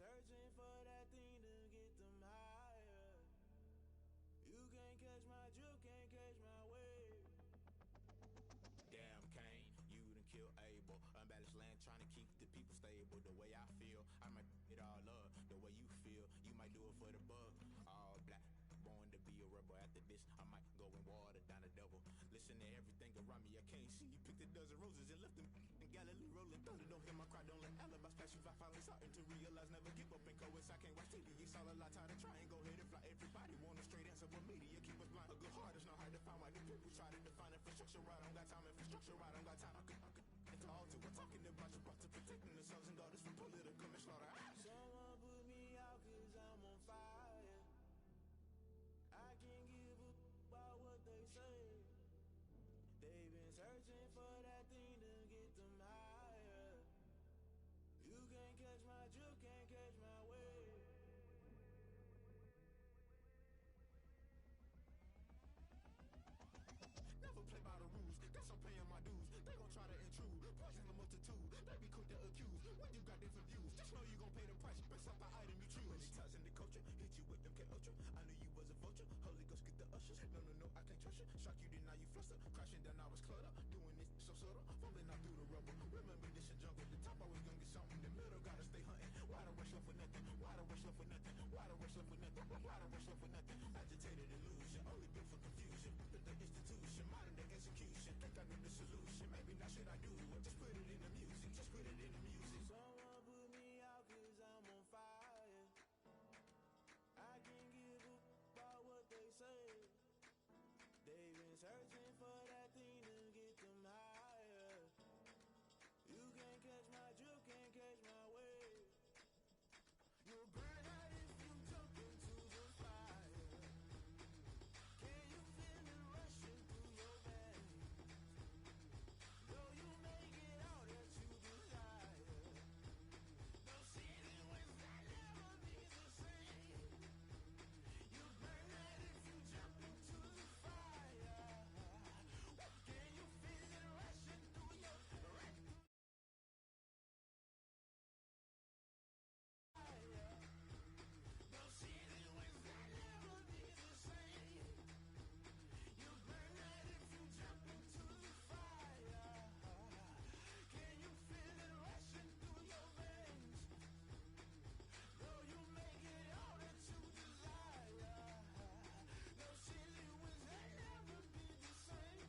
searching for that thing to get them higher. You can't catch my drip, can't catch my wave. Damn, Kane, you done killed Abel. Unbalanced land trying to keep the people stable. The way I feel, I might it all up. The way you feel, you might do it for the bug. All black, born to be a rebel. After this, I might go and water down the devil. Listen to everything around me, I can't see. You picked a dozen roses and left them in Galilee rolling thunder. Don't hear my cry, don't let alibis pass you. I finally starting to realize, never give up and coast. I can't watch TV, it's all a lot, time to try and go ahead and fly. Everybody want a straight answer, but media keep us blind. A good heart is not hard to find. Why the people try to define infrastructure right? I don't got time, infrastructure right, I don't got time. I could it's all to we're talking about your to protecting the sons and daughters from political and slaughter. Someone put me out cause I'm on fire. I can't give a about what they say. They've been searching for that thing to get them higher. You can't catch my drip, can't catch my wave. Never play by the rules, guess I'm paying my dues. They gon' try to intrude, poison the multitude. They be quick to accuse, when you got different views. Just know you gon' pay the price, based off the item you choose. Many ties in the culture, hit you with them K-Ultra. I knew you was a vulture, Holy Ghost get the ushers. No, I can't trust you. Shock you, then now you fluster. Crashing down, I was cluttered. Doing this so subtle, fumbling out through the rubble. Remember this a jungle, the top always gonna get something. The middle gotta stay hunting. Why the rush left for nothing? Why the rush left for nothing? Why the rush left for nothing? Why the rush left for nothing? Agitated illusion, only built for confusion. The institution, modern day execution. Think I know the solution. Maybe not should I do it? Just put it in the music. Just put it in the music. Someone put me out cause I'm on fire. I can't give a about what they say. They've been searching for that thing to get them higher. You can't catch my drip, can't catch my wave. You'll burn out if you jump into the fire. Can you feel it rushing through your veins? Though you make it all that you desire. No city was that never be the same. You burn out if you jump into the fire. Can you feel it rushing through your veins? No city was that never be the same. You burn out if you jump into the fire. Can you feel it rushing through your veins? Though you make it all that you desire. No city was that never be the same.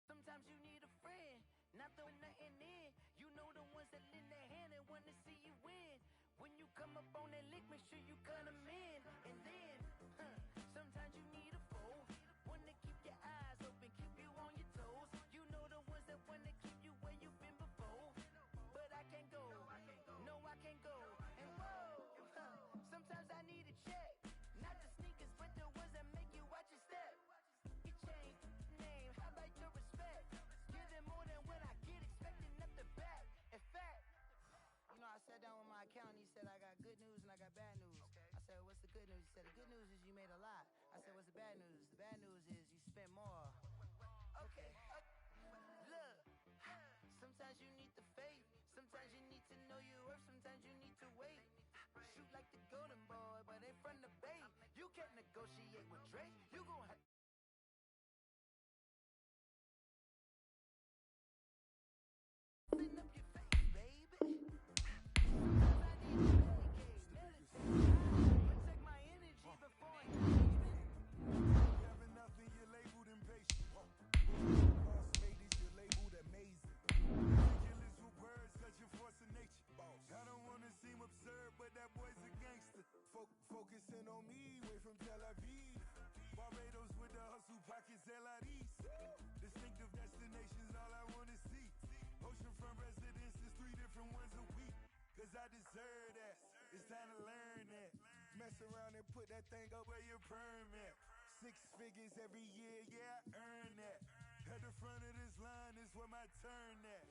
Sometimes you need a friend, not throwing nothing in. You know the ones that lend their hand and want to see you win. When you come up on that lick, make sure you cut them in. And then, sometimes you need a foe, one to keep your eyes open, keep you on your toes. You know the ones that want to keep you where you've been before. But I can't go, no I can't go. And whoa, sometimes I need a check. Not the sneakers, but the ones that make you watch your step. You change name, how about your respect? Give them more than what I get, expecting nothing back. In fact, you know, I sat down with my accountant, he said I got good news and I got bad news. I said, what's the good news? He said, the good news is you made a lot. I said, what's the bad news? The bad news is you spent more. Okay, look, sometimes you need the faith, sometimes you need to know your worth, sometimes you need to wait. Shoot like the golden boy, but ain't from the bay. You can't negotiate with Drake, you gon' have up your face, baby. Sometimes I need to medicate, meditate, protect my energy before engagement. You having nothing, you're labeled impatient. Boss ladies, you're labeled amazing. Ridiculous with words, cause you're forcing nature. I don't wanna seem absurd, but that boy's a gangster. Focusing on me, way from Tel Aviv. Barbados with the hustle pipe. them ones a week, cause I deserve that. It's time to learn that. Mess around and put that thing up where your perm at. 6 figures every year, yeah, I earn that. At the front of this line is where my turn at.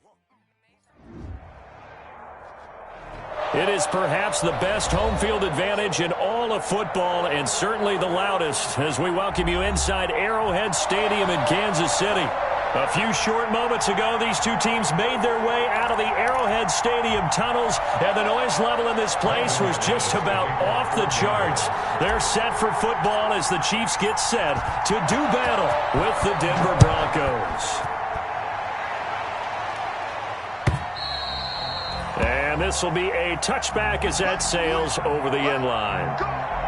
It is perhaps the best home field advantage in all of football, and certainly the loudest, as we welcome you inside Arrowhead Stadium in Kansas City. A few short moments ago, these two teams made their way out of the Arrowhead Stadium tunnels, and the noise level in this place was just about off the charts. They're set for football as the Chiefs get set to do battle with the Denver Broncos. And this will be a touchback as that sails over the end line.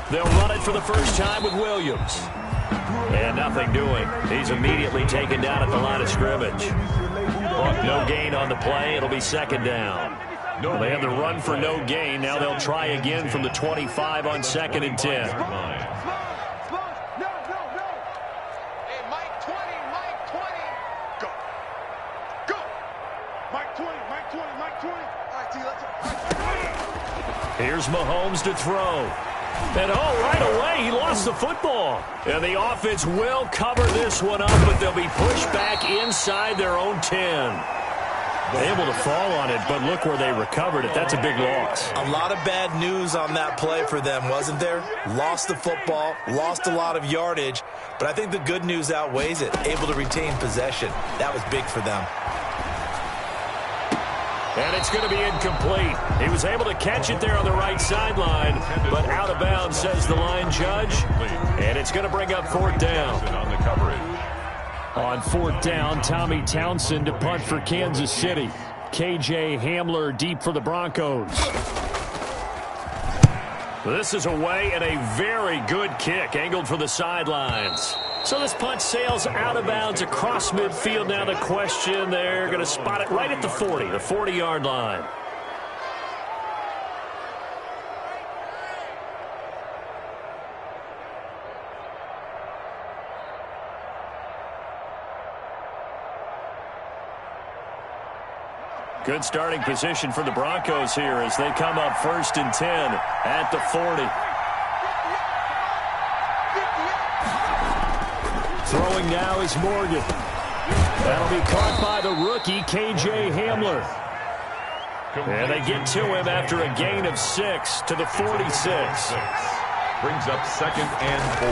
They'll run it for the first time with Williams. And nothing doing. He's immediately taken down at the line of scrimmage. No gain on the play. It'll be second down. They had the run for no gain. Now they'll try again from the 25 on 2nd and 10. Here's Mahomes to throw. And right away, he lost the football. And the offense will cover this one up, but they'll be pushed back inside their own 10. Able to fall on it, but look where they recovered it. That's a big loss. A lot of bad news on that play for them, wasn't there? Lost the football, lost a lot of yardage, but I think the good news outweighs it. Able to retain possession. That was big for them. And it's going to be incomplete. He was able to catch it there on the right sideline, but out of bounds, says the line judge. And it's going to bring up 4th down. On 4th down, Tommy Townsend to punt for Kansas City. KJ Hamler deep for the Broncos. This is away and a very good kick, angled for the sidelines. So this punt sails out of bounds across midfield. Now the question, they're going to spot it right at the 40, the 40-yard line. Good starting position for the Broncos here as they come up 1st and 10 at the 40. Throwing now is Morgan. That'll be caught by the rookie, KJ Hamler. And they get to him after a gain of 6 to the 46. Brings up 2nd and 4.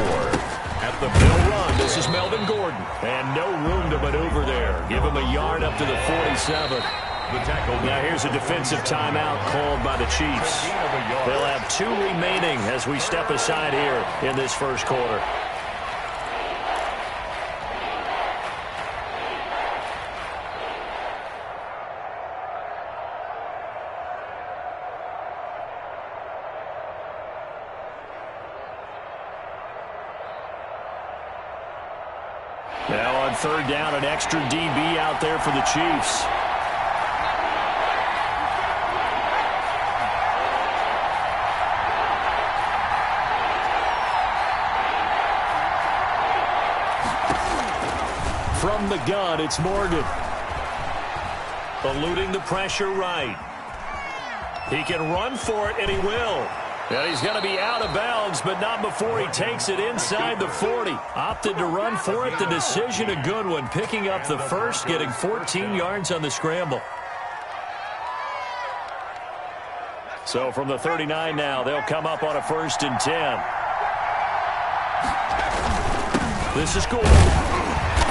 At the middle run, this is Melvin Gordon. And no room to maneuver there. Give him a yard up to the 47. Now here's a defensive timeout called by the Chiefs. They'll have 2 remaining as we step aside here in this first quarter. Now on 3rd down, an extra DB out there for the Chiefs. From the gun, it's Morgan. Eluding the pressure right. He can run for it, and he will. And he's going to be out of bounds, but not before he takes it inside the 40. Opted to run for it. The decision a good one. Picking up the first, getting 14 yards on the scramble. So from the 39 now, they'll come up on a 1st and 10. This is Gordon.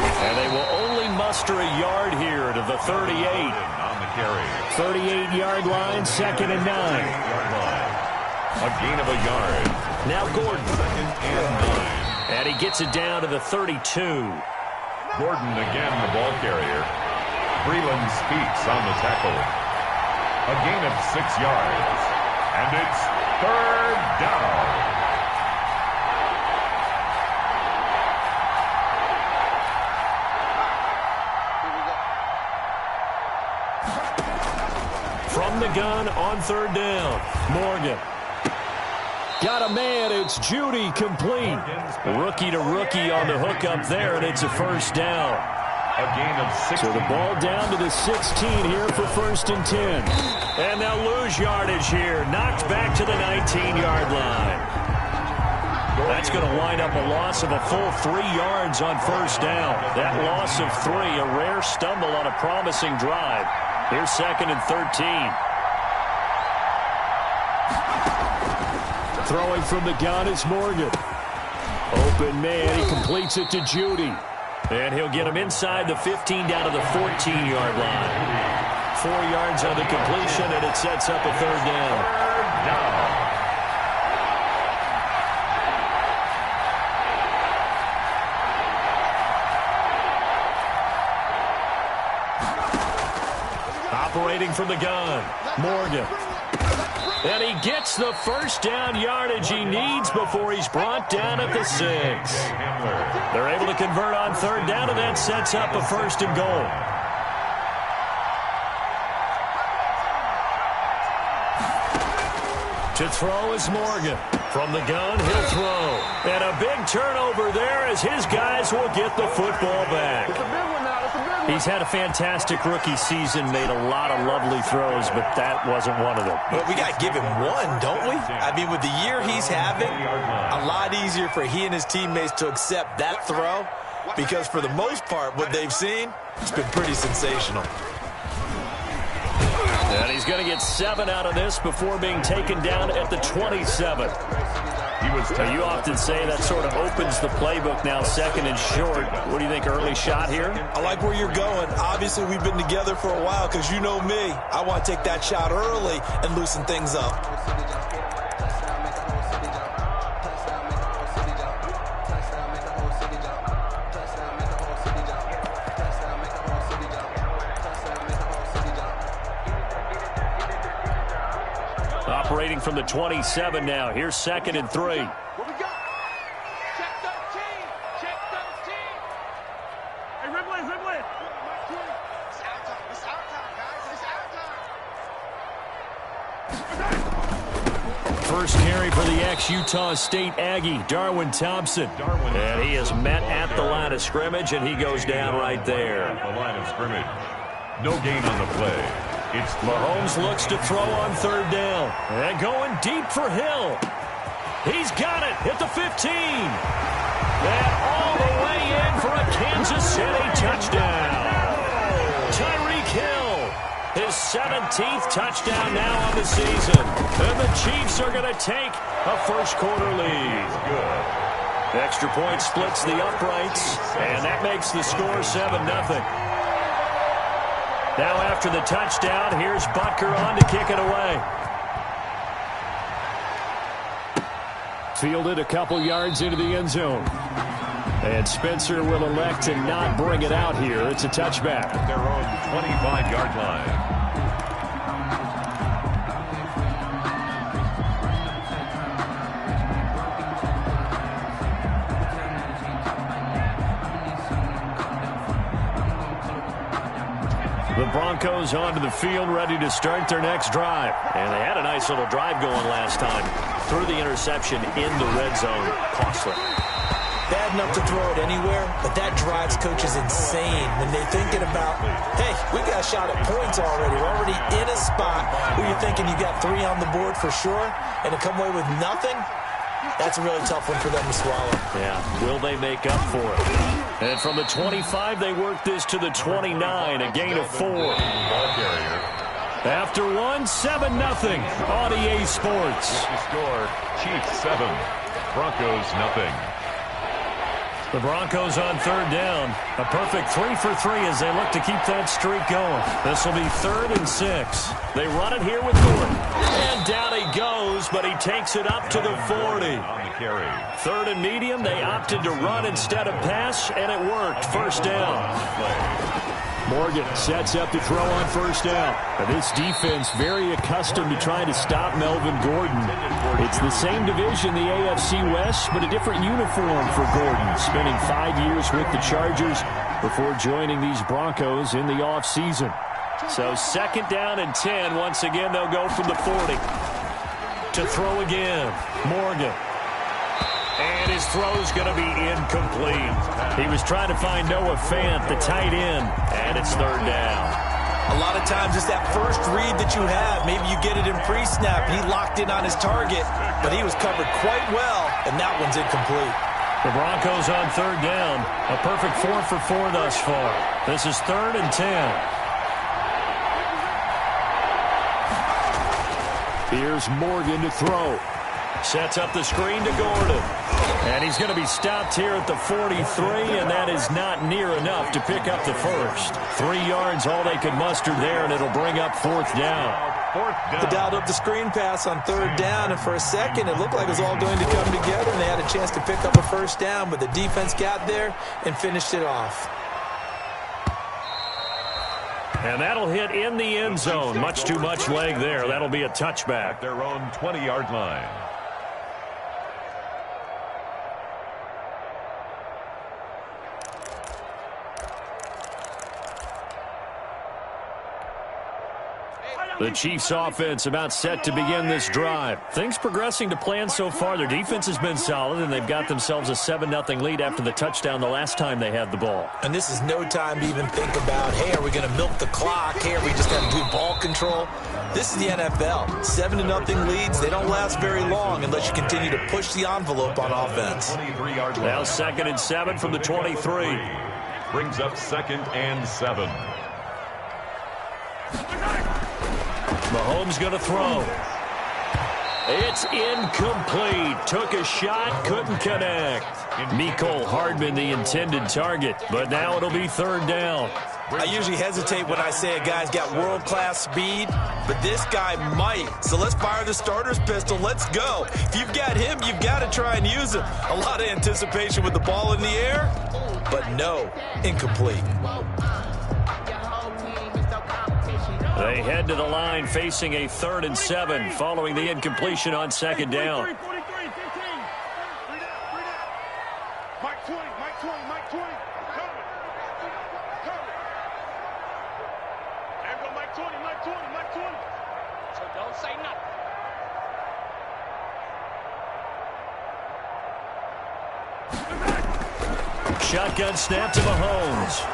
And they will only muster a yard here to the 38. On the carry. 38-yard line, 2nd and 9. A gain of a yard. Now Gordon. 2nd and 9. And he gets it down to the 32. Gordon again the ball carrier. Freeland speaks on the tackle. A gain of 6 yards. And it's 3rd down. From the gun on 3rd down. Morgan. Got a man. It's Judy complete. Rookie to rookie on the hook up there, and it's a 1st down. A gain of 6. So the ball down to the 16 here for 1st and 10. And they'll lose yardage here. Knocked back to the 19-yard line. That's going to wind up a loss of a full 3 yards on 1st down. That loss of 3, a rare stumble on a promising drive. Here's 2nd and 13. Throwing from the gun is Morgan. Open man, he completes it to Judy. And he'll get him inside the 15 down to the 14-yard line. 4 yards on the completion, and it sets up a 3rd down. 3rd down. Operating from the gun, Morgan. And he gets the first down yardage he needs before he's brought down at the 6. They're able to convert on third down, and that sets up a 1st and goal. To throw is Morgan. From the gun, he'll throw. And a big turnover there as his guys will get the football back. It's a big one now. It's a big one. He's had a fantastic rookie season, made a lot of lovely throws, but that wasn't one of them. But we got to give him one, don't we? I mean, with the year he's having, a lot easier for he and his teammates to accept that throw because for the most part, what they've seen, it's been pretty sensational. And he's going to get 7 out of this before being taken down at the 27. You often say that sort of opens the playbook now, 2nd and short. What do you think, early shot here? I like where you're going. Obviously, we've been together for a while because you know me. I want to take that shot early and loosen things up. Operating from the 27 now. Here's 2nd and 3. What we got? Check 13. Check 13. Hey, Ripley. It's our time. It's our time, guys. It's our time. First carry for the ex-Utah State Aggie, Darwin Thompson. And he is met at the line of scrimmage, and he goes down right there. The line of scrimmage. No gain on the play. It's Mahomes looks to throw on third down. And going deep for Hill. He's got it at the 15. And all the way in for a Kansas City touchdown. Tyreek Hill, his 17th touchdown now on the season. And the Chiefs are going to take a first-quarter lead. good. Extra point splits the uprights, and that makes the score 7-0. Now after the touchdown, here's Butker on to kick it away. Fielded a couple yards into the end zone. And Spencer will elect to not bring it out here. It's a touchback. At their own 25-yard line. The Broncos onto the field, ready to start their next drive. And they had a nice little drive going last time. Threw the interception in the red zone. Costly. Bad enough to throw it anywhere, but that drives coaches insane when they're thinking about, hey, we got a shot at points already. We're already in a spot where you're thinking you got 3 on the board for sure, and to come away with nothing, that's a really tough one for them to swallow. Yeah, will they make up for it? And from the 25, they work this to the 29, a gain of 4. Ball carrier. After 1, 7-0 on EA Sports. The score, Chiefs 7, Broncos nothing. The Broncos on third down. A perfect 3 for 3 as they look to keep that streak going. This will be 3rd and 6. They run it here with Gordon. And down he goes, but he takes it up to the 40. On the carry. 3rd and medium, they opted to run instead of pass, and it worked. First down. Morgan sets up to throw on first down. And this defense very accustomed to trying to stop Melvin Gordon. It's the same division, the AFC West, but a different uniform for Gordon, spending 5 years with the Chargers before joining these Broncos in the offseason. So 2nd down and 10. Once again, they'll go from the 40. To throw again, Morgan. And his throw's going to be incomplete. He was trying to find Noah Fant, the tight end, and it's 3rd down. A lot of times it's that first read that you have. Maybe you get it in pre-snap. He locked in on his target, but he was covered quite well, and that one's incomplete. The Broncos on 3rd down. A perfect 4 for 4 thus far. This is 3rd and 10. Here's Morgan to throw. Sets up the screen to Gordon. And he's going to be stopped here at the 43, and that is not near enough to pick up the first. 3 yards, all they could muster there, and it'll bring up 4th down. They dialed up the screen pass on 3rd down, and for a second it looked like it was all going to come together, and they had a chance to pick up a first down, but the defense got there and finished it off. And that'll hit in the end zone. Much too much leg there. That'll be a touchback. At their own 20-yard line. The Chiefs offense about set to begin this drive. Things progressing to plan so far. Their defense has been solid, and they've got themselves a 7-0 lead after the touchdown the last time they had the ball. And this is no time to even think about, hey, are we going to milk the clock? Hey, are we just going to do ball control? This is the NFL. 7-0 leads, they don't last very long unless you continue to push the envelope on offense. Now 2nd and 7 from the 23. Brings up 2nd and 7. Mahomes going to throw. It's incomplete. Took a shot, couldn't connect. Mecole Hardman, the intended target, but now it'll be 3rd down. I usually hesitate when I say a guy's got world-class speed, but this guy might. So let's fire the starter's pistol. Let's go. If you've got him, you've got to try and use him. A lot of anticipation with the ball in the air, but no, incomplete. They head to the line facing a 3rd and 7 following the incompletion on 2nd down. Mike 20, Mike 20. Coming. There go Mike 20. So don't say nothing. Shotgun snap to Mahomes.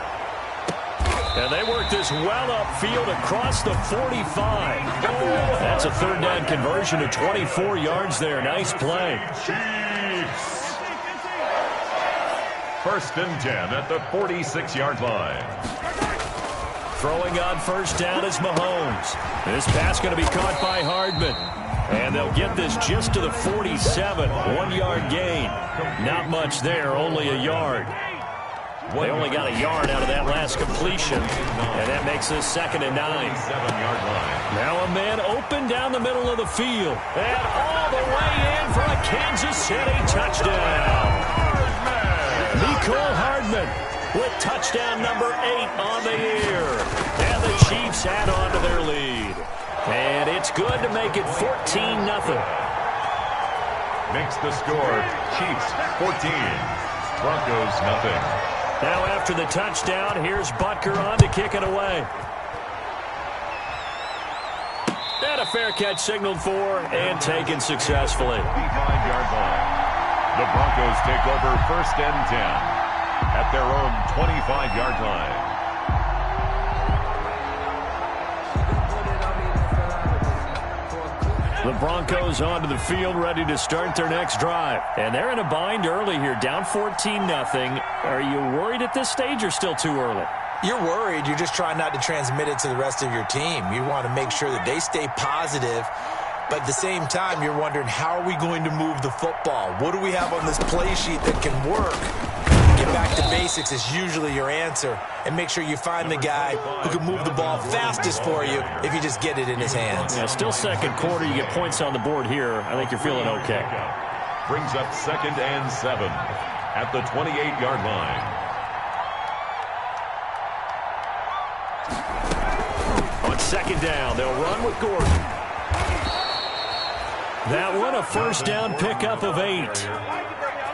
And they work this well upfield across the 45. That's a 3rd down conversion of 24 yards there. Nice play. Chiefs. 1st and 10 at the 46-yard line. Throwing on 1st down is Mahomes. This pass going to be caught by Hardman. And they'll get this just to the 47. 1-yard gain. Not much there, only a yard. They only got a yard out of that last completion, and that makes this 2nd and 9. 7-yard line. Now a man open down the middle of the field, and all the way in for a Kansas City touchdown. Mecole Hardman with touchdown number 8 on the year, and the Chiefs add on to their lead. And it's good to make it 14-0. Makes the score Chiefs 14, Broncos nothing. Now after the touchdown, here's Butker on to kick it away. And a fair catch signaled for and taken successfully. 5-yard line. The Broncos take over 1st and 10 at their own 25-yard line. The Broncos onto the field, ready to start their next drive. And they're in a bind early here, down 14-0. Are you worried at this stage or still too early? You're worried. You're just trying not to transmit it to the rest of your team. You want to make sure that they stay positive. But at the same time, you're wondering, how are we going to move the football? What do we have on this play sheet that can work? Get back to basics is usually your answer. And make sure you find the guy who can move the ball fastest for you if you just get it in his hands. Yeah, still 2nd quarter. You get points on the board here. I think you're feeling okay. Brings up 2nd and 7 at the 28-yard line. On 2nd down, they'll run with Gordon. That one, a 1st down pickup of 8.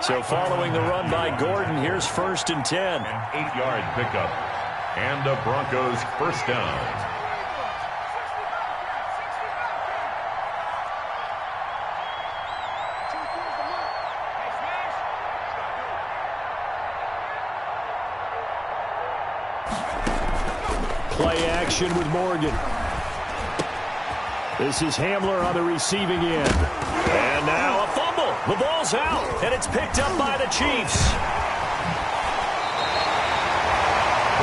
So following the run by Gordon, here's 1st and 10. An 8-yard pickup. And the Broncos 1st down. Play action with Morgan. This is Hamler on the receiving end. And now a fumble. The ball's out, and it's picked up by the Chiefs.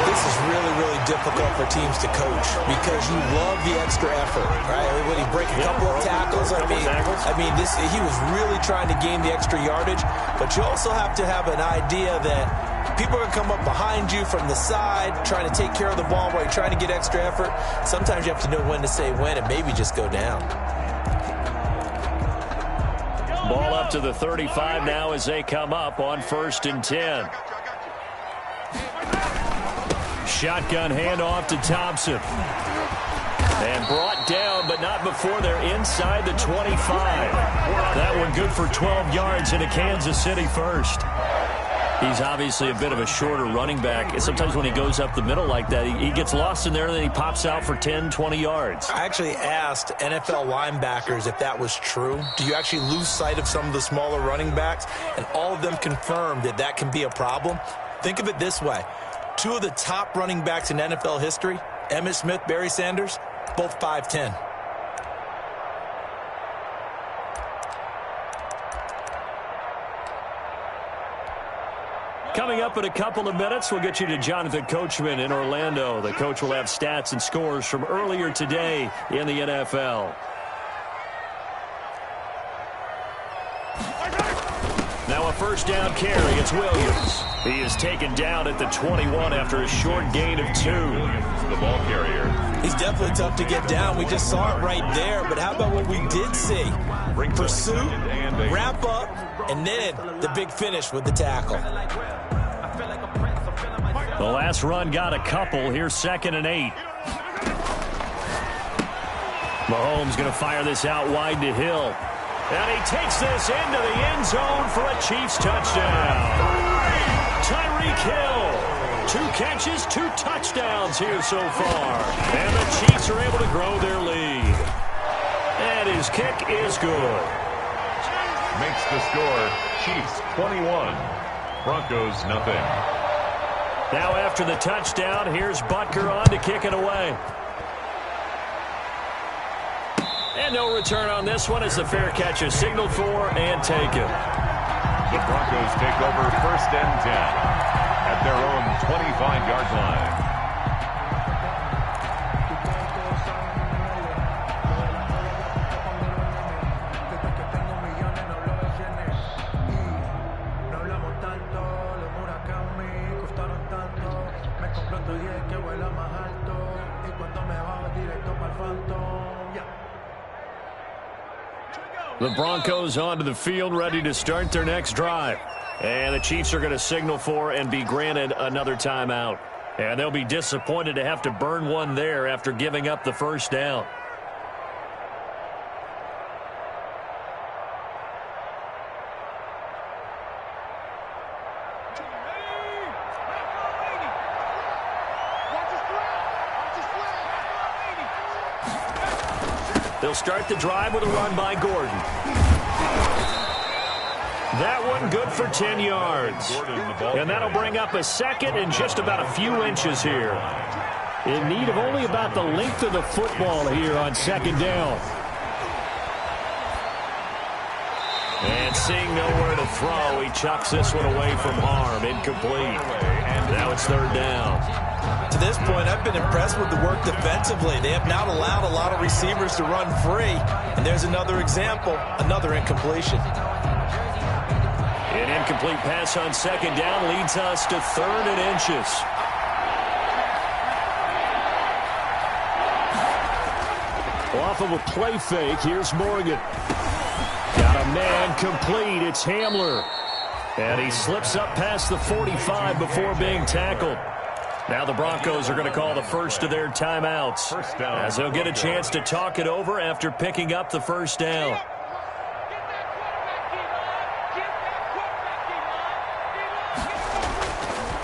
This is really, really difficult for teams to coach because you love the extra effort, right? When he break a couple of tackles, he was really trying to gain the extra yardage, but you also have to have an idea that people are going to come up behind you from the side, trying to take care of the ball while you're trying to get extra effort. Sometimes you have to know when to say when and maybe just go down. Ball up to the 35 now as they come up on 1st and 10. shotgun handoff to Thompson. And brought down, but not before they're inside the 25. That one good for 12 yards into Kansas City first. He's obviously a bit of a shorter running back. And sometimes when he goes up the middle like that, he gets lost in there, and then he pops out for 10, 20 yards. I actually asked NFL linebackers if that was true. Do you actually lose sight of some of the smaller running backs? And all of them confirmed that that can be a problem. Think of it this way. Two of the top running backs in NFL history, Emmitt Smith, Barry Sanders, both 5'10". Coming up in a couple of minutes, we'll get you to Jonathan Coachman in Orlando. The coach will have stats and scores from earlier today in the NFL. Now a first down carry. It's Williams. He is taken down at the 21 after a short gain of 2. Williams, the ball carrier. He's definitely tough to get down. We just saw it right there. But how about what we did see? Pursuit, wrap up, and then the big finish with the tackle. The last run got a couple. Here's 2nd and 8. Mahomes going to fire this out wide to Hill. And he takes this into the end zone for a Chiefs touchdown. Tyreek Hill. 2 catches, 2 touchdowns here so far. And the Chiefs are able to grow their lead. And his kick is good. Makes the score Chiefs 21, Broncos nothing. Now after the touchdown, here's Butker on to kick it away. And no return on this one as the fair catch is signaled for and taken. The Broncos take over 1st and 10 at their own 25-yard line. The Broncos onto the field, ready to start their next drive. And the Chiefs are going to signal for and be granted another timeout. And they'll be disappointed to have to burn one there after giving up the first down. They'll start the drive with a run by Gordon. That one good for 10 yards. And that'll bring up a second and just about a few inches here. In need of only about the length of the football here on 2nd down. And seeing nowhere to throw, he chucks this one away from harm. Incomplete. And now it's 3rd down. To this point, I've been impressed with the work defensively. They have not allowed a lot of receivers to run free. And there's another example, another incompletion. An incomplete pass on 2nd down leads us to 3rd and inches. Off of a play fake, here's Morgan. Got a man complete. It's Hamler. And he slips up past the 45 before being tackled. Now the Broncos are going to call the first of their timeouts as they'll get a chance to talk it over after picking up the first down.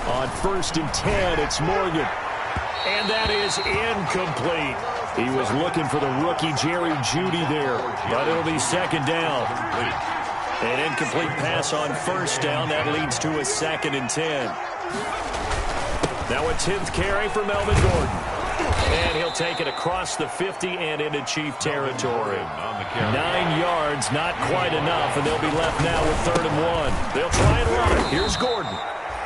On 1st and 10, it's Morgan. And that is incomplete. He was looking for the rookie Jerry Jeudy there, but it'll be 2nd down. An incomplete pass on 1st down. That leads to a 2nd and 10. Now a 10th carry for Melvin Gordon. And he'll take it across the 50 and into Chief territory. 9 yards, not quite enough, and they'll be left now with 3rd and 1. They'll try and run it. Here's Gordon.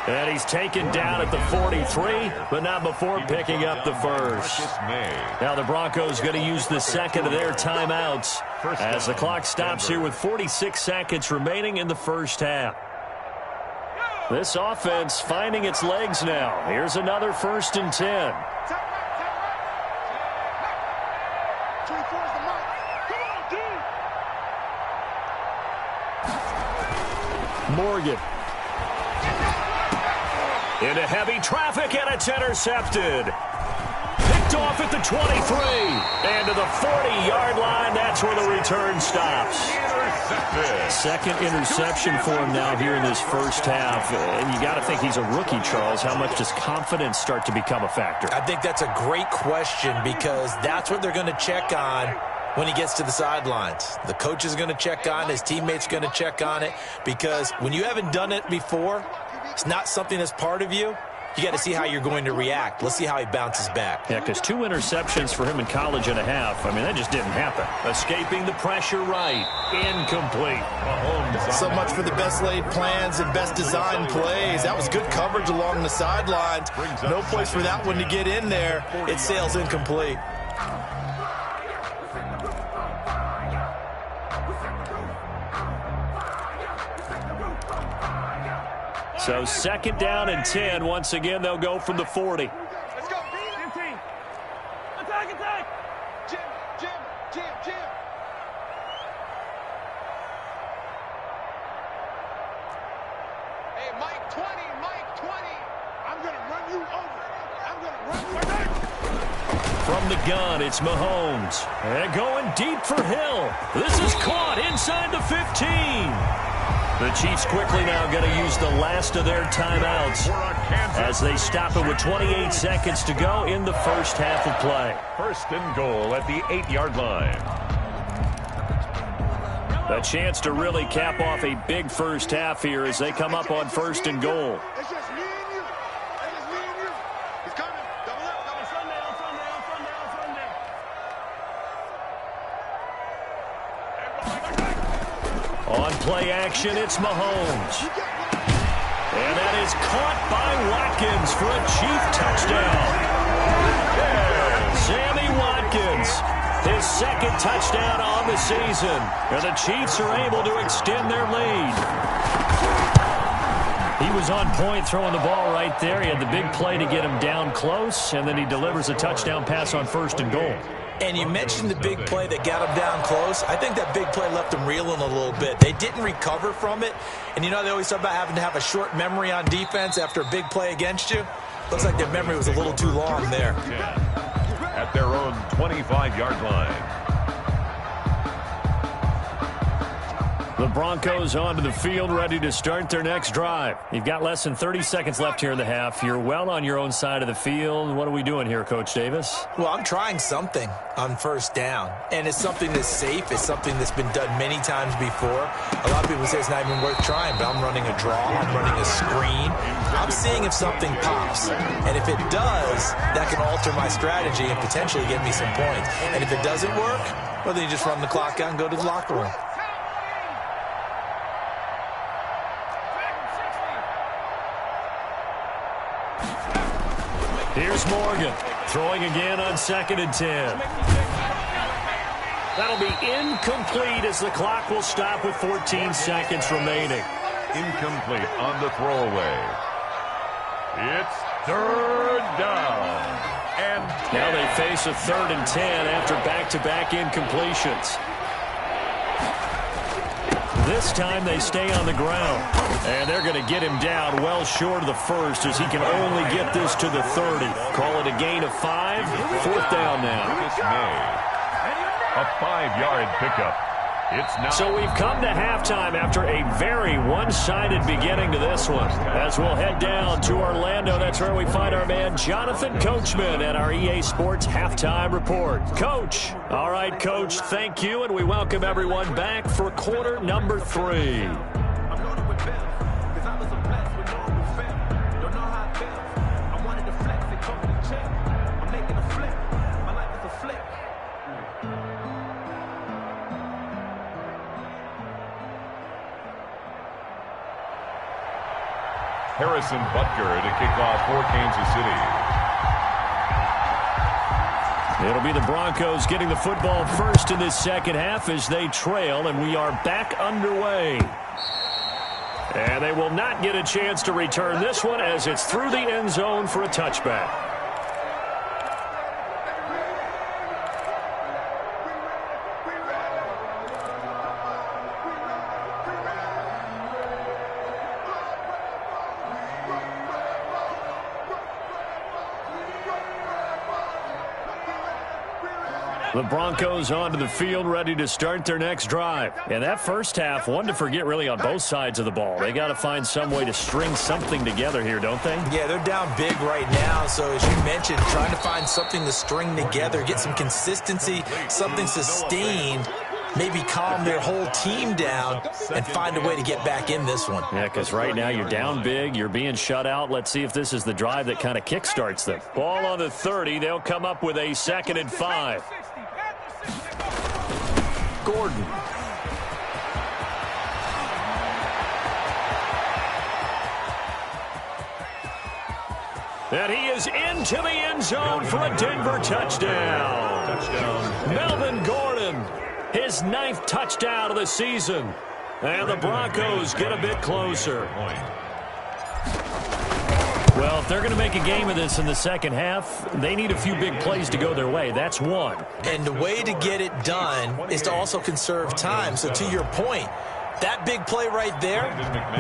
And he's taken down at the 43, but not before picking up the first. Now the Broncos going to use the second of their timeouts as the clock stops here with 46 seconds remaining in the first half. This offense finding its legs now. Here's another 1st and 10. Morgan. Into heavy traffic, and it's intercepted. Picked off at the 23. And to the 40-yard line, that's where the return stops. Second interception for him now here in this first half. And you got to think he's a rookie, Charles. How much does confidence start to become a factor? I think that's a great question because that's what they're going to check on when he gets to the sidelines. The coach is going to check on it. His teammates are going to check on it because when you haven't done it before, it's not something that's part of you. You got to see how you're going to react. Let's see how he bounces back. Yeah, because 2 interceptions for him in college and a half. I mean, that just didn't happen. Escaping the pressure right. Incomplete. So much for the best laid plans and best designed plays. That was good coverage along the sidelines. No place for that one to get in there. It sails incomplete. So 2nd down and 10. Once again, they'll go from the 40. Let's go. Team. Attack. Jim. Hey, Mike 20. I'm going to run you over. From the gun, it's Mahomes. And going deep for Hill. This is caught inside the 15. The Chiefs quickly now going to use the last of their timeouts as they stop it with 28 seconds to go in the first half of play. 1st and goal at the 8-yard line. A chance to really cap off a big first half here as they come up on 1st and goal. It's just me and you. He's coming. Double up. On Sunday. On play action, it's Mahomes. And that is caught by Watkins for a Chief touchdown. Sammy Watkins, his 2nd touchdown on the season. And the Chiefs are able to extend their lead. He was on point throwing the ball right there. He had the big play to get him down close, and then he delivers a touchdown pass on 1st and goal. And you mentioned the big play that got him down close. I think that big play left him reeling a little bit. They didn't recover from it. And you know they always talk about having to have a short memory on defense after a big play against you. Looks like their memory was a little too long there. At their own 25-yard line. The Broncos onto the field, ready to start their next drive. You've got less than 30 seconds left here in the half. You're well on your own side of the field. What are we doing here, Coach Davis? Well, I'm trying something on 1st down, and it's something that's safe. It's something that's been done many times before. A lot of people say it's not even worth trying, but I'm running a draw. I'm running a screen. I'm seeing if something pops, and if it does, that can alter my strategy and potentially get me some points. And if it doesn't work, well, then you just run the clock out and go to the locker room. Here's Morgan, throwing again on 2nd and 10. That'll be incomplete as the clock will stop with 14 seconds remaining. Incomplete on the throwaway. It's 3rd down. And now they face a 3rd and 10 after back-to-back incompletions. This time they stay on the ground. And they're going to get him down well short of the 1st as he can only get this to the 30. Call it a gain of 5. 4th down now. A 5-yard pickup. It's now. So we've come to halftime after a very one-sided beginning to this one. As we'll head down to Orlando, that's where we find our man Jonathan Coachman at our EA Sports Halftime Report. Coach. All right, Coach, thank you, and we welcome everyone back for quarter number 3. Harrison Butker to kick off for Kansas City. It'll be the Broncos getting the football first in this second half as they trail, and we are back underway. And they will not get a chance to return this one as it's through the end zone for a touchback. The Broncos onto the field, ready to start their next drive. And that first half, one to forget really on both sides of the ball. They got to find some way to string something together here, don't they? Yeah, they're down big right now. So as you mentioned, trying to find something to string together, get some consistency, something sustained, maybe calm their whole team down and find a way to get back in this one. Yeah, because right now you're down big, you're being shut out. Let's see if this is the drive that kind of kickstarts them. Ball on the 30. They'll come up with a 2nd and 5. Gordon. And he is into the end zone for a Denver touchdown. Melvin Gordon, his 9th touchdown of the season. And the Broncos get a bit closer. Well, if they're going to make a game of this in the second half, they need a few big plays to go their way. That's one. And the way to get it done is to also conserve time. So to your point, that big play right there,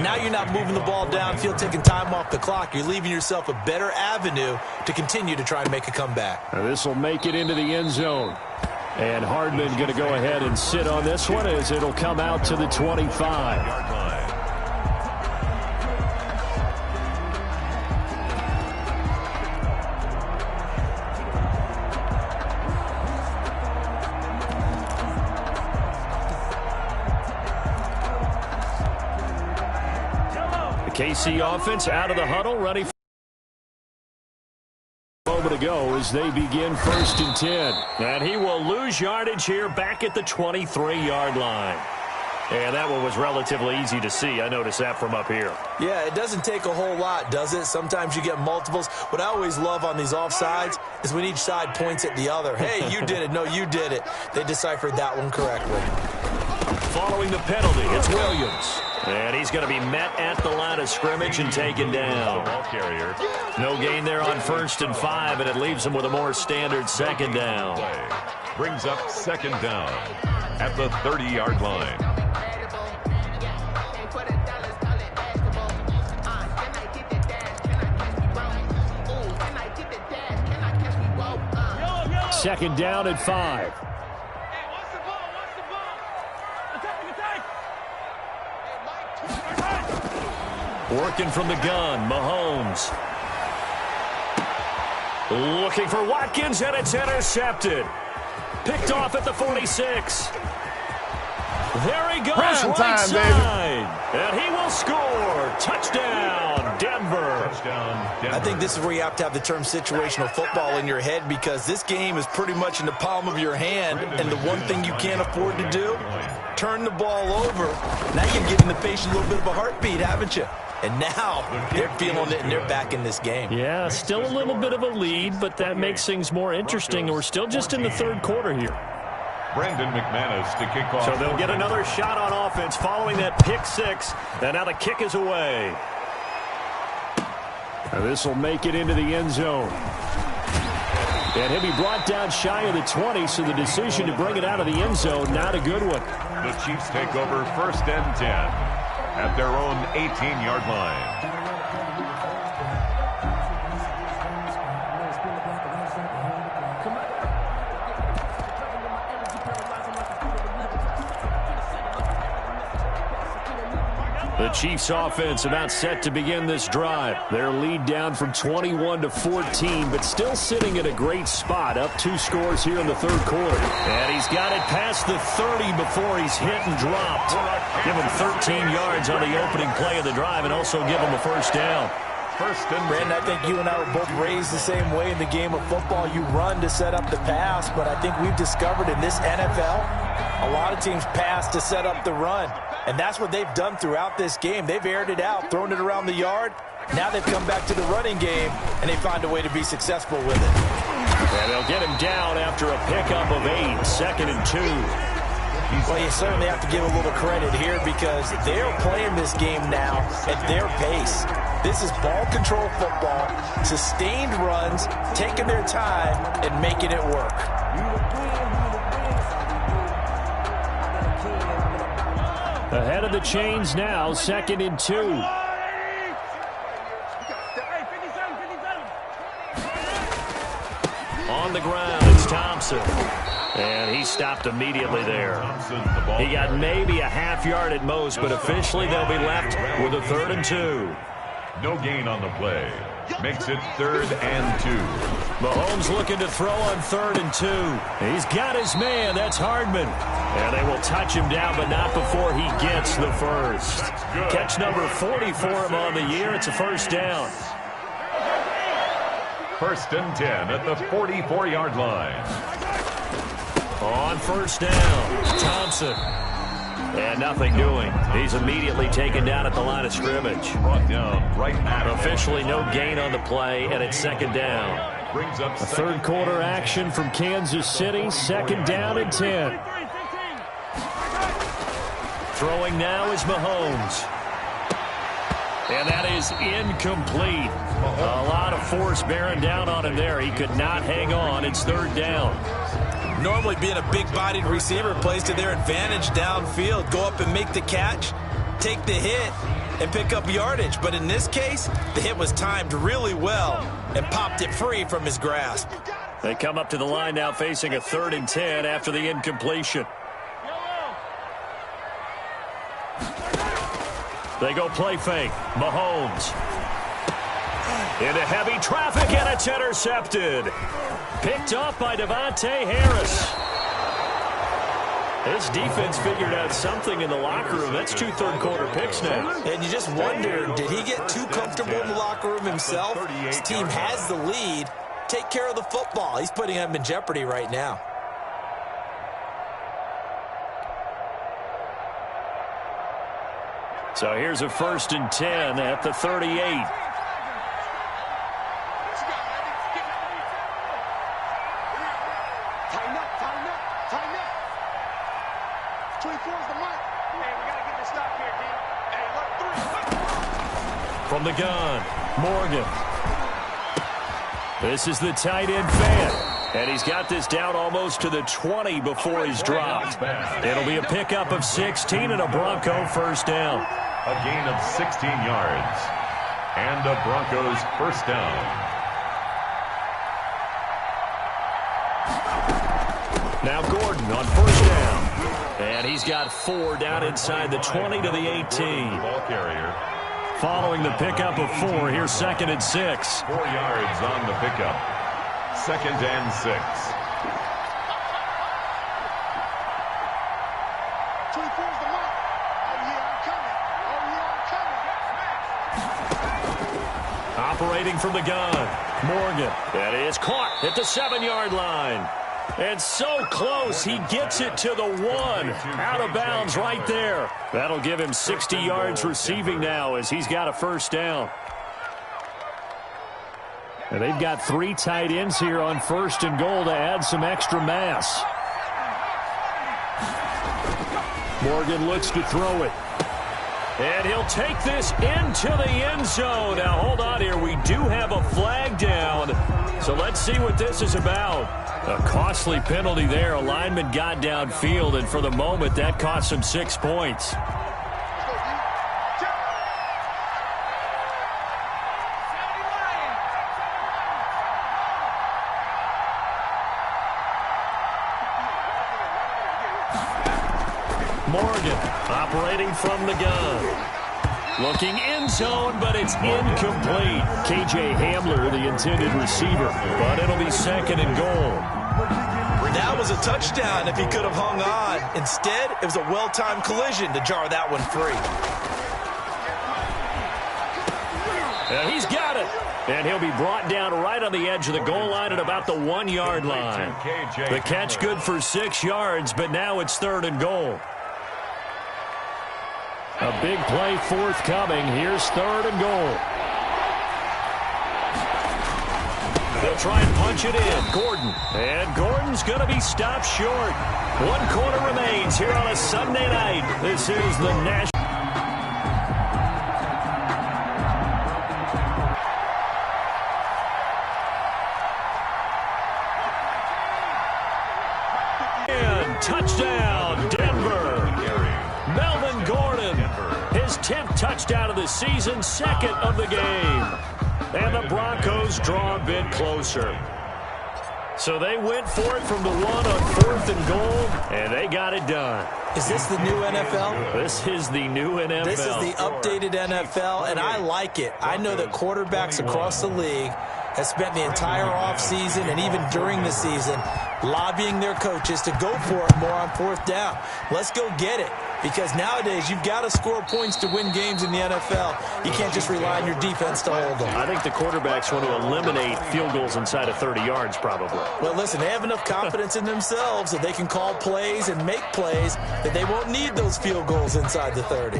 now you're not moving the ball downfield, taking time off the clock. You're leaving yourself a better avenue to continue to try and make a comeback. Now this will make it into the end zone. And Hardman going to go ahead and sit on this one as it'll come out to the 25. KC offense out of the huddle, ready for a moment ago as they begin 1st and 10. And he will lose yardage here back at the 23-yard line. And that one was relatively easy to see. I noticed that from up here. Yeah, it doesn't take a whole lot, does it? Sometimes you get multiples. What I always love on these offsides is when each side points at the other. Hey, you did it. No, you did it. They deciphered that one correctly. Following the penalty, it's Williams. And he's going to be met at the line of scrimmage and taken down. No gain there on 1st and 5, and it leaves him with a more standard 2nd down. Brings up 2nd down at the 30-yard line. Second down at 5. Working from the gun, Mahomes. Looking for Watkins, and it's intercepted. Picked off at the 46. There he goes, right side. And he will score. Touchdown, Denver. I think this is where you have to have the term situational football in your head, because this game is pretty much in the palm of your hand, and the one thing you can't afford to do, turn the ball over. Now you're giving the patient a little bit of a heartbeat, haven't you? And now they're feeling it, and they're back in this game. Yeah, still a little bit of a lead, but that makes things more interesting. We're still just in the 3rd quarter here. Brandon McManus to kick off. So they'll get another shot on offense following that pick 6. And now the kick is away. This will make it into the end zone. And he'll be brought down shy of the 20, so the decision to bring it out of the end zone, not a good one. The Chiefs take over 1st and 10 at their own 18-yard line. The Chiefs offense about set to begin this drive. Their lead down from 21 to 14, but still sitting at a great spot, up 2 scores here in the 3rd quarter. And he's got it past the 30 before he's hit and dropped. Give him 13 yards on the opening play of the drive and also give him a 1st down. Brandon, I think you and I were both raised the same way in the game of football. You run to set up the pass, but I think we've discovered in this NFL, a lot of teams pass to set up the run. And that's what they've done throughout this game. They've aired it out, thrown it around the yard. Now they've come back to the running game, and they find a way to be successful with it. And they'll get him down after a pickup of 8, 2nd and 2. Well, you certainly have to give a little credit here, because they're playing this game now at their pace. This is ball control football, sustained runs, taking their time, and making it work. Ahead of the chains now, 2nd and 2. On the ground, it's Thompson. And he stopped immediately there. He got maybe a half yard at most, but officially they'll be left with a 3rd and 2. No gain on the play. Makes it 3rd and 2. Mahomes looking to throw on 3rd and 2. He's got his man. That's Hardman. And they will touch him down, but not before he gets the first. Catch number 40 for him on the year. It's a first down. 1st and 10 at the 44-yard line. On first down, Thompson. And nothing doing. He's immediately taken down at the line of scrimmage. Brought down right at Officially no gain on the play, and it's 2nd down. Brings up A 3rd quarter action from Kansas City. 2nd down and 10. Throwing now is Mahomes. And that is incomplete. A lot of force bearing down on him there. He could not hang on. It's 3rd down. Normally being a big-bodied receiver plays to their advantage downfield. Go up and make the catch, take the hit, and pick up yardage. But in this case, the hit was timed really well and popped it free from his grasp. They come up to the line now facing a 3rd and 10 after the incompletion. They go play fake. Mahomes. Into heavy traffic, and it's intercepted. Picked off by Devontae Harris. His defense figured out something in the locker room. That's 2 third-quarter picks now. And you just wonder, did he get too comfortable in the locker room himself? His team has the lead. Take care of the football. He's putting them in jeopardy right now. So here's a 1st and 10 at the 38. From the gun, Morgan. This is the tight end fan. And he's got this down almost to the 20 before he's dropped. It'll be a pickup of 16 and a Bronco 1st down. A gain of 16 yards. And a Broncos 1st down. Now Gordon on 1st down. And he's got 4 down inside the 20 to the 18. Ball carrier. Following the pickup of 4, here's 2nd and 6. 4 yards on the pickup. 2nd and 6. 24's the mark. Oh, yeah, I'm coming. Oh, yeah, I'm coming. Operating from the gun, Morgan. That is caught at the 7-yard line. And so close, he gets it to the 1. Out of bounds right there. That'll give him 60 yards receiving now as he's got a 1st down. And they've got 3 tight ends here on 1st and goal to add some extra mass. Morgan looks to throw it. And he'll take this into the end zone. Now, hold on here. We do have a flag down. So let's see what this is about. A costly penalty there. A lineman got downfield, and for the moment, that cost him 6 points. Morgan operating from the gun. Looking end zone, but it's incomplete. K.J. Hamler, the intended receiver, but it'll be 2nd and goal. That was a touchdown if he could have hung on. Instead, it was a well-timed collision to jar that one free. And he's got it. And he'll be brought down right on the edge of the goal line at about the 1-yard line. The catch good for 6 yards, but now it's 3rd and goal. A big play forthcoming. Here's 3rd and goal. They'll try and punch it in. Gordon. And Gordon's going to be stopped short. 1 quarter remains here on a Sunday night. This is the National. And touchdown, Denver. Melvin Gordon, his 10th touchdown of the season, 2nd of the game. And the Broncos draw a bit closer. So they went for it from the 1 on 4th and goal, and they got it done. Is this the new NFL? This is the new NFL. This is the updated NFL, and I like it. I know that quarterbacks across the league have spent the entire offseason and even during the season lobbying their coaches to go for it more on 4th down. Let's go get it, because nowadays you've got to score points to win games in the NFL. You can't just rely on your defense to hold them. I think the quarterbacks want to eliminate field goals inside of 30 yards probably. Well, listen, they have enough confidence in themselves that they can call plays and make plays that they won't need those field goals inside the 30.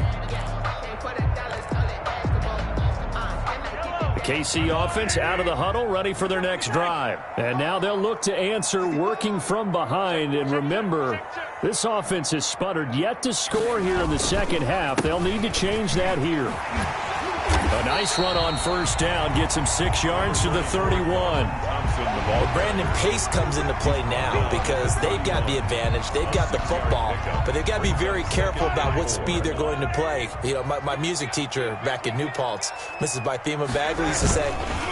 KC offense out of the huddle, ready for their next drive. And now they'll look to answer working from behind. And remember, this offense has sputtered yet to score here in the second half. They'll need to change that here. A nice run on 1st down gets him 6 yards to the 31. Well, Brandon, pace comes into play now because they've got the advantage. They've got the football, but they've got to be very careful about what speed they're going to play. You know, my music teacher back in New Paltz, Mrs. Bythema Bagley, used to say,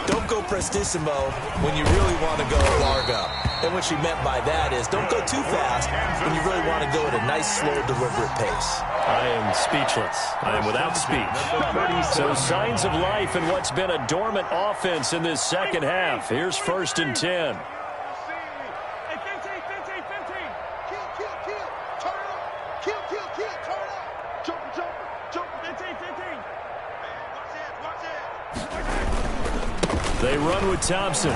don't go prestissimo when you really want to go largo. And what she meant by that is don't go too fast when you really want to go at a nice, slow, deliberate pace. I am speechless. I am without speech. So signs of life in what's been a dormant offense in this second half. Here's 1st and 10. Hey, 15, 15, 15. Kill, kill, kill. Turn it up. Kill, kill, kill. Turn it up. Jump, jump, jump. 15, 15. Watch it. They run with Thompson.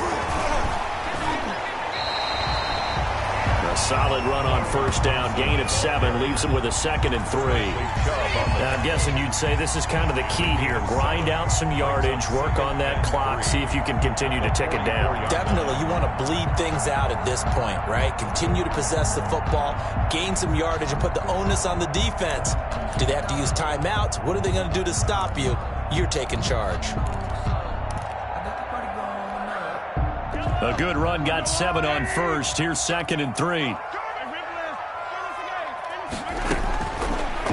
A solid run on 1st down. Gain of 7 leaves them with a 2nd and 3. Now, I'm guessing you'd say this is kind of the key here. Grind out some yardage, work on that clock, see if you can continue to tick it down. Definitely, you want to bleed things out at this point, right? Continue to possess the football, gain some yardage, and put the onus on the defense. Do they have to use timeouts? What are they going to do to stop you? You're taking charge. A good run, got 7 on 1st. Here's 2nd and 3.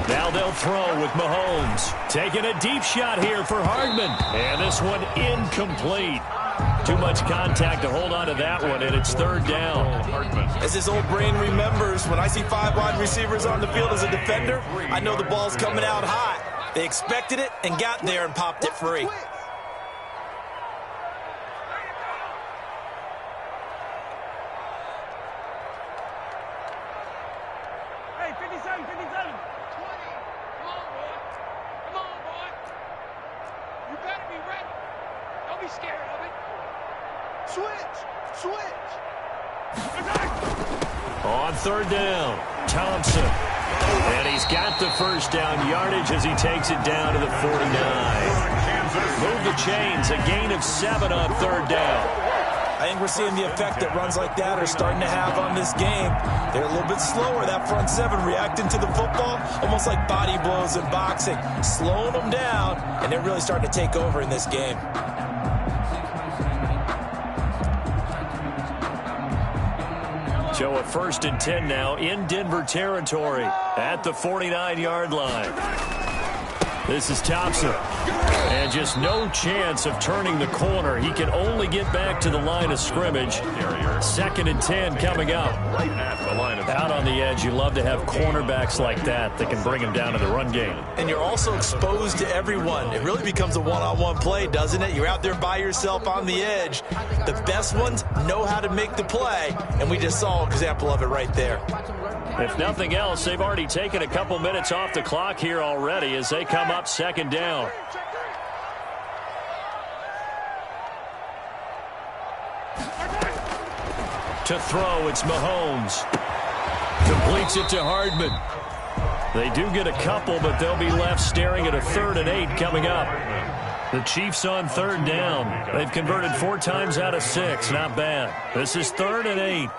Now they'll throw with Mahomes. Taking a deep shot here for Hardman. And this one incomplete. Too much contact to hold on to that one, and it's 3rd down. As his old brain remembers, when I see 5 wide receivers on the field as a defender, I know the ball's coming out hot. They expected it and got there and popped it free. On 3rd down, Thompson. And he's got the 1st down yardage as he takes it down to the 49. Move the chains, a gain of 7 on 3rd down. I think we're seeing the effect that runs like that are starting to have on this game. They're a little bit slower, that front 7, reacting to the football, almost like body blows in boxing, slowing them down, and they're really starting to take over in this game. So a 1st and 10 now in Denver territory at the 49-yard line. This is Thompson. And just no chance of turning the corner. He can only get back to the line of scrimmage. 2nd and 10 coming up. Out on the edge, you love to have cornerbacks like that that can bring him down to the run game. And you're also exposed to everyone. It really becomes a one-on-one play, doesn't it? You're out there by yourself on the edge. The best ones know how to make the play, and we just saw an example of it right there. If nothing else, they've already taken a couple minutes off the clock here already as they come up 2nd down. To throw, it's Mahomes. Completes it to Hardman. They do get a couple, but they'll be left staring at a 3rd and 8 coming up. The Chiefs on 3rd down. They've converted 4 times out of 6. Not bad. This is 3rd and 8.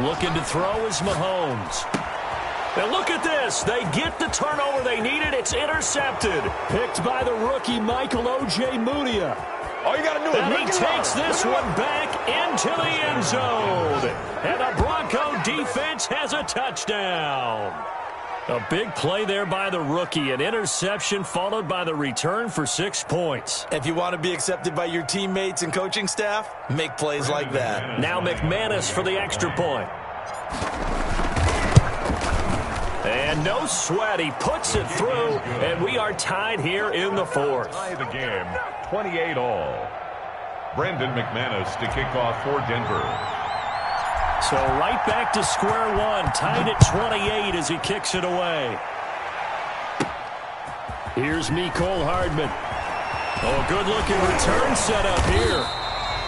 Looking to throw is Mahomes. And look at this. They get the turnover they needed. It's intercepted. Picked by the rookie Michael O.J. Mudia. All you got to do is and he takes this one back into the end zone. And the Bronco defense has a touchdown. A big play there by the rookie. An interception followed by the return for 6 points. If you want to be accepted by your teammates and coaching staff, make plays like that. Now McManus for the extra point. And no sweat. He puts it through, and we are tied here in the fourth. Tie the game, 28-all. Brendan McManus to kick off for Denver. So right back to square one, tied at 28 as he kicks it away. Here's Mecole Hardman. Oh, good-looking return set up here.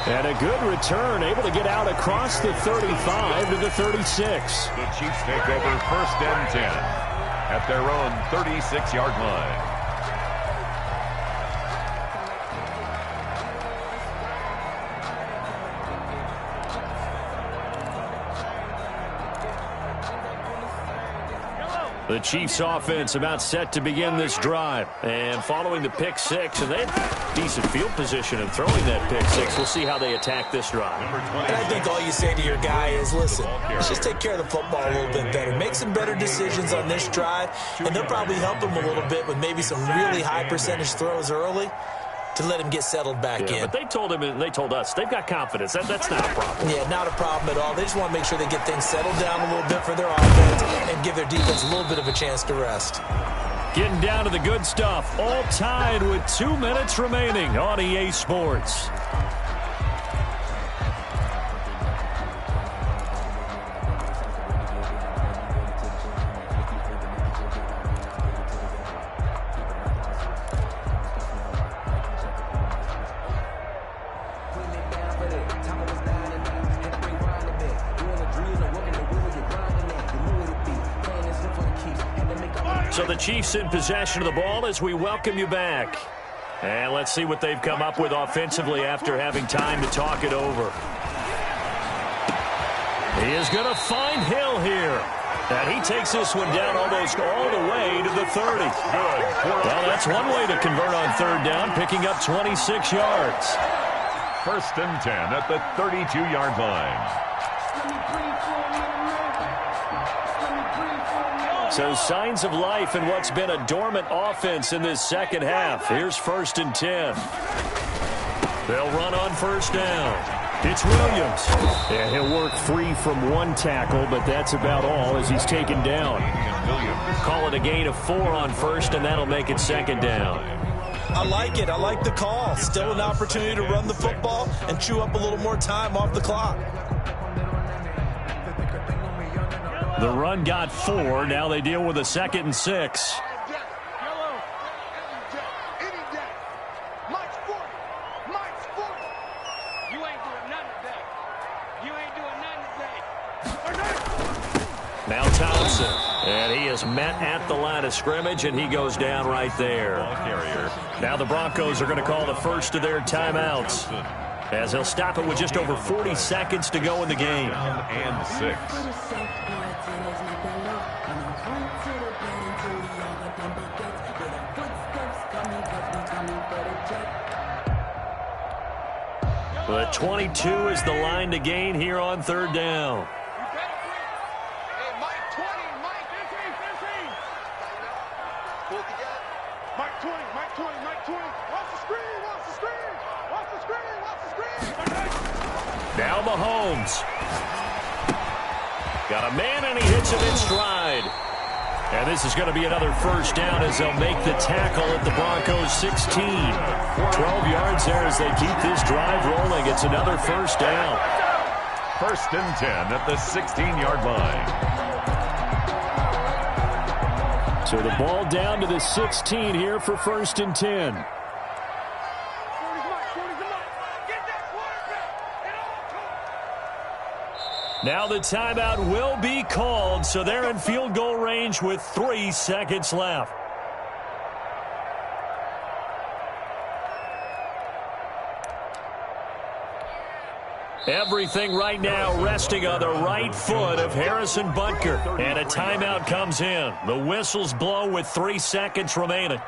And a good return, able to get out across the 35 to the 36. The Chiefs take over 1st and 10 at their own 36-yard line. The Chiefs offense about set to begin this drive. And following the pick six, and they have decent field position in throwing that pick six. We'll see how they attack this drive. And I think all you say to your guy is, listen, let's just take care of the football a little bit better. Make some better decisions on this drive, and they'll probably help him a little bit with maybe some really high percentage throws early to let him get settled back in. But they told him and they told us they've got confidence. That's not a problem. Yeah, not a problem at all. They just want to make sure they get things settled down a little bit for their offense and give their defense a little bit of a chance to rest. Getting down to the good stuff. All tied with 2 minutes remaining on EA Sports. So the Chiefs in possession of the ball as we welcome you back. And let's see what they've come up with offensively after having time to talk it over. He is going to find Hill here. And he takes this one down almost all the way to the 30. Well, that's one way to convert on third down, picking up 26 yards. 1st and 10 at the 32-yard line. So signs of life in what's been a dormant offense in this second half. Here's 1st and 10. They'll run on 1st down. It's Williams. And he'll work free from one tackle, but that's about all as he's taken down. Call it a gain of 4 on 1st, and that'll make it 2nd down. I like it. I like the call. Still an opportunity to run the football and chew up a little more time off the clock. The run got 4. Now they deal with a 2nd and 6. Now Thompson. And he is met at the line of scrimmage, and he goes down right there. Now the Broncos are going to call the first of their timeouts, as they'll stop it with just over 40 seconds to go in the game. And 6. The 22 is the line to gain here on 3rd down. Now Mahomes. Got a man, and he hits him in stride. And this is going to be another 1st down as they'll make the tackle at the Broncos 16. 12 yards there as they keep this drive rolling. It's another 1st down. 1st and 10 at the 16-yard line. So the ball down to the 16 here for 1st and 10. Now the timeout will be called, so they're in field goal range with 3 seconds left. Everything right now resting on the right foot of Harrison Butker. And a timeout comes in. The whistles blow with 3 seconds remaining.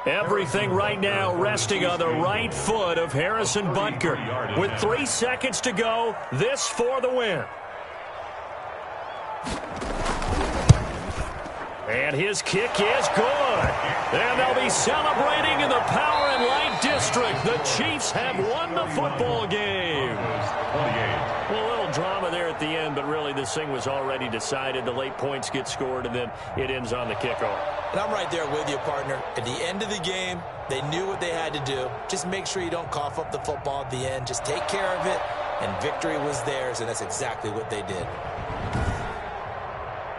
Everything right now resting on the right foot of Harrison Butker. With 3 seconds to go, this for the win. And his kick is good. And they'll be celebrating in the Power and Light District. The Chiefs have won the football game. Well, a little drama there at the end, but really this thing was already decided. The late points get scored, and then it ends on the kickoff. And I'm right there with you, partner. At the end of the game, they knew what they had to do. Just make sure you don't cough up the football at the end. Just take care of it, and victory was theirs, and that's exactly what they did.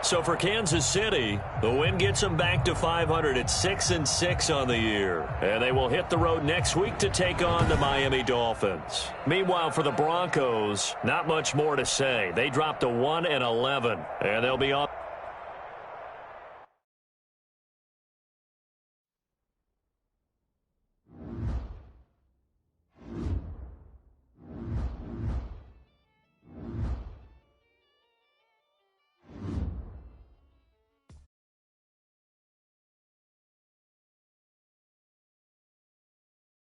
So for Kansas City, the win gets them back to 500 at 6-6 on the year. And they will hit the road next week to take on the Miami Dolphins. Meanwhile, for the Broncos, not much more to say. They dropped to 1-11, and they'll be on.